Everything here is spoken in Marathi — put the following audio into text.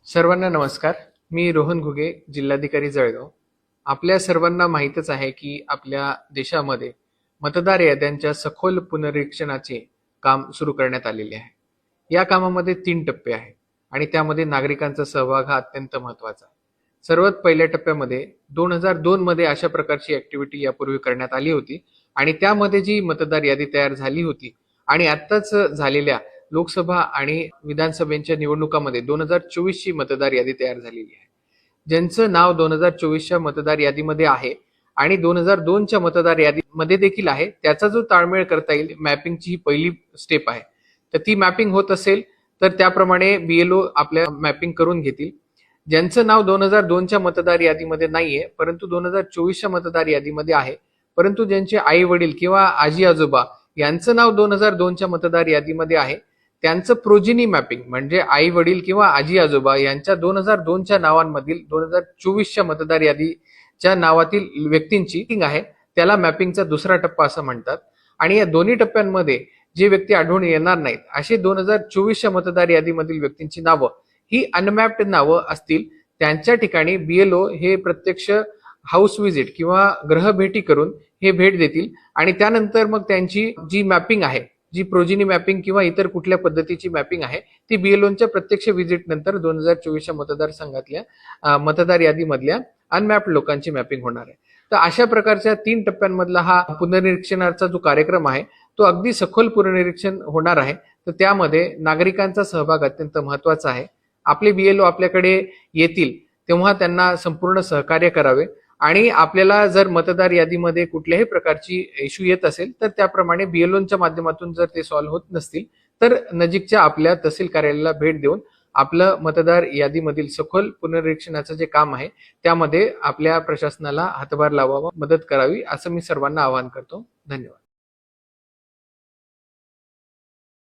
सर्वांना नमस्कार. मी रोहन घुगे, जिल्हाधिकारी जळगाव. आपल्या सर्वांना माहीतच आहे की आपल्या देशामध्ये मतदार याद्यांच्या सखोल पुनरीक्षणाचे काम सुरू करण्यात आलेले आहे. या कामामध्ये 3 टप्पे आहेत आणि त्यामध्ये नागरिकांचा सहभाग हा अत्यंत महत्वाचा आहे. सर्वात पहिल्या टप्प्यामध्ये 2002 मध्ये अशा प्रकारची ऍक्टिव्हिटी यापूर्वी करण्यात आली होती आणि त्यामध्ये जी मतदार यादी तयार झाली होती आणि आत्ताच झालेल्या लोकसभा आणि विधानसभेच्या निवडणुकामध्ये 2024 ची मतदार यादी तयार झालेली आहे. ज्यांचं नाव 2024च्या मतदार यादीमध्ये आहे आणि 2002च्या मतदार यादीमध्ये देखील आहे, त्याचा जो ताळमेळ करता येईल, मॅपिंगची ही पहिली स्टेप आहे. तर ती मॅपिंग होत असेल तर त्याप्रमाणे बीएलओ आपल्या मॅपिंग करून घेतील. ज्यांचं नाव 2002च्या मतदार यादीमध्ये नाहीये परंतु 2024च्या मतदार यादीमध्ये आहे, परंतु ज्यांचे आई वडील किंवा आजी आजोबा यांचं नाव 2002च्या मतदार यादीमध्ये आहे, त्यांचं प्रोजिनी मॅपिंग म्हणजे आई वडील किंवा आजी आजोबा यांच्या 2002च्या नावांमधील 2024च्या मतदार यादीच्या नावातील व्यक्तींची आहे, त्याला मॅपिंगचा दुसरा टप्पा असं म्हणतात. आणि या दोन्ही टप्प्यांमध्ये जे व्यक्ती आढळून येणार नाहीत अशी 2024च्या मतदार यादीमधील व्यक्तींची नावं ही अनमॅप्ड नावं असतील, त्यांच्या ठिकाणी बीएलओ हे प्रत्यक्ष हाऊस व्हिजिट किंवा ग्रहभेटी करून हे भेट देतील आणि त्यानंतर मग त्यांची जी मॅपिंग आहे, जी प्रोजिनी मॅपिंग किंवा इतर कुठल्या पद्धतीची मॅपिंग आहे, ती बीएलओच्या प्रत्यक्ष व्हिजिट नंतर 2024च्या मतदारसंघातल्या मतदार यादीमधल्या अनमॅप्ड लोकांची मॅपिंग होणार आहे. तर अशा प्रकारच्या 3 टप्प्यांमधला हा पुनर्निरीक्षणाचा जो कार्यक्रम आहे तो अगदी सखोल पुनर्निरीक्षण होणार आहे. तर त्यामध्ये नागरिकांचा सहभाग अत्यंत महत्वाचा आहे. आपले बीएलओ आपल्याकडे येतील तेव्हा त्यांना संपूर्ण सहकार्य करावे आणि आपल्याला जर मतदार यादीमध्ये कुठल्याही प्रकारची इश्यू येत असेल तर त्याप्रमाणे बीएलओच्या माध्यमातून जर ते सॉल्व्ह होत नसतील तर नजीकच्या आपल्या तहसील कार्यालयाला भेट देऊन आपलं मतदार यादीमधील सखोल पुनर्निरीक्षणाचं जे काम आहे त्यामध्ये आपल्या प्रशासनाला हातभार लावावा, मदत करावी असं मी सर्वांना आवाहन करतो. धन्यवाद.